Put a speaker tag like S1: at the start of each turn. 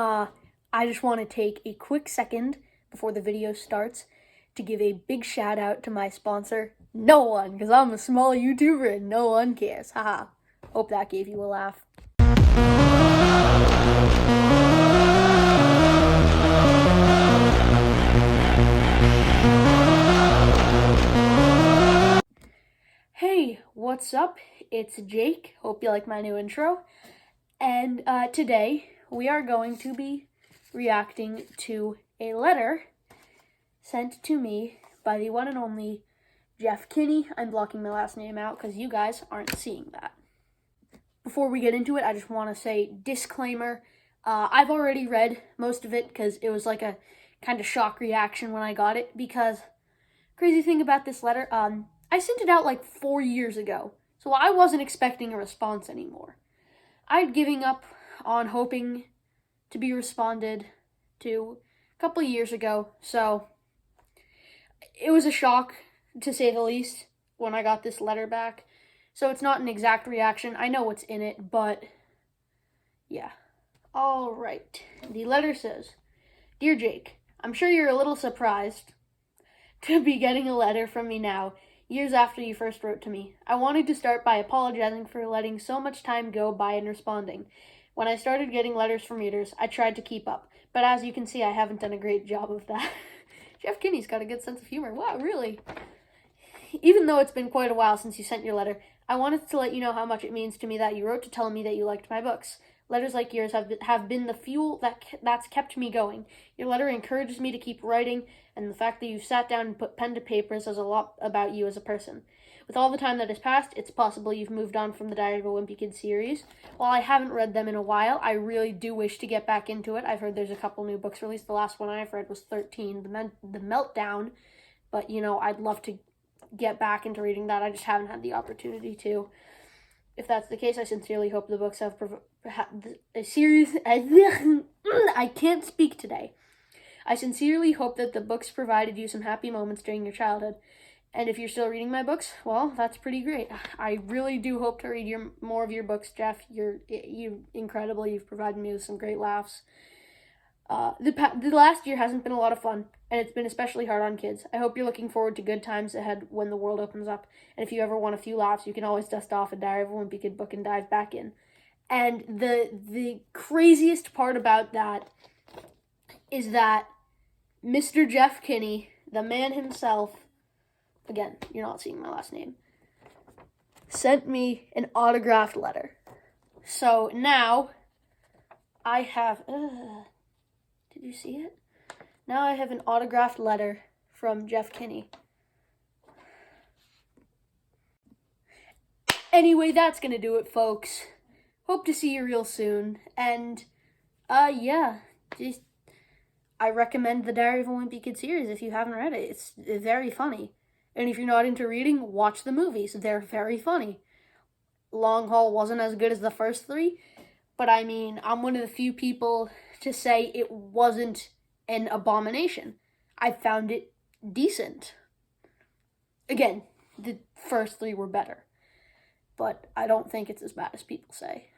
S1: I just want to take a quick second before the video starts to give a big shout out to my sponsor, No One, because I'm a small YouTuber and no one cares. Haha. Hope that gave you a laugh. Hey, what's up? It's Jake. Hope you like my new intro. And today we are going to be reacting to a letter sent to me by the one and only Jeff Kinney. I'm blocking my last name out because you guys aren't seeing that. Before we get into it, I just want to say disclaimer. I've already read most of it because it was like a kind of shock reaction when I got it. Because crazy thing about this letter, I sent it out like 4 years ago, so I wasn't expecting a response anymore. I'd given up on hoping to be responded to a couple of years ago, so it was a shock, to say the least, when I got this letter back. So it's not an exact reaction. I know what's in it, but yeah. All right. The letter says, "Dear Jake, I'm sure you're a little surprised to be getting a letter from me now, years after you first wrote to me. I wanted to start by apologizing for letting so much time go by in responding. When I started getting letters from readers, I tried to keep up, but as you can see, I haven't done a great job of that." Jeff Kinney's got a good sense of humor. Wow, really? "Even though it's been quite a while since you sent your letter, I wanted to let you know how much it means to me that you wrote to tell me that you liked my books. Letters like yours have been the fuel that's kept me going. Your letter encourages me to keep writing, and the fact that you sat down and put pen to paper says a lot about you as a person. With all the time that has passed, it's possible you've moved on from the Diary of a Wimpy Kid series. While I haven't read them in a while, I really do wish to get back into it. I've heard there's a couple new books released. The last one I've read was 13, The Meltdown, but, I'd love to get back into reading that. I just haven't had the opportunity to. If that's the case, I sincerely hope the books have a series. I can't speak today. I sincerely hope that the books provided you some happy moments during your childhood. And if you're still reading my books, well, that's pretty great. I really do hope to read more of your books, Jeff. You're incredible. You've provided me with some great laughs. The last year hasn't been a lot of fun, and it's been especially hard on kids. I hope you're looking forward to good times ahead when the world opens up. And if you ever want a few laughs, you can always dust off a Diary of a Wimpy Kid book and dive back in." And the craziest part about that is that Mr. Jeff Kinney, the man himself, again, you're not seeing my last name, sent me an autographed letter. So now I have... did you see it? Now I have an autographed letter from Jeff Kinney. Anyway, that's gonna do it, folks. Hope to see you real soon. And, yeah, I recommend the Diary of a Wimpy Kid series if you haven't read it. It's very funny. And if you're not into reading, watch the movies. They're very funny. Long Haul wasn't as good as the first three, but I mean, I'm one of the few people to say it wasn't an abomination. I found it decent. Again, the first three were better, but I don't think it's as bad as people say.